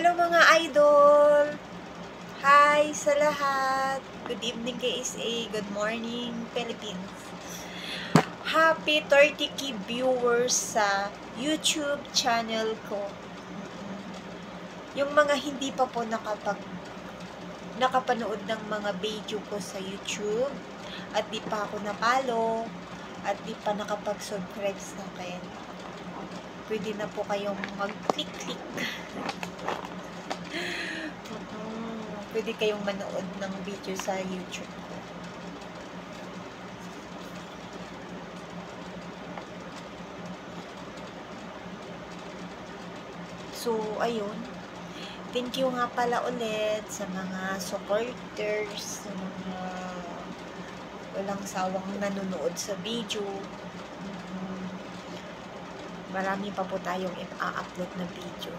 Hello mga idol! Hi sa lahat! Good evening KSA, good morning Philippines. Happy 30K viewers sa YouTube channel ko. Yung mga hindi pa po nakapanood ng mga video ko sa YouTube at di pa ako napalo at di pa nakapag-subscribe sa akin, pwede na po kayong mag-click-click. Pwede kayong manood ng video sa YouTube ko. So, ayun. Thank you nga pala ulit sa mga supporters, sa mga walang sawang nanonood sa video. Marami pa po tayong i-upload na video.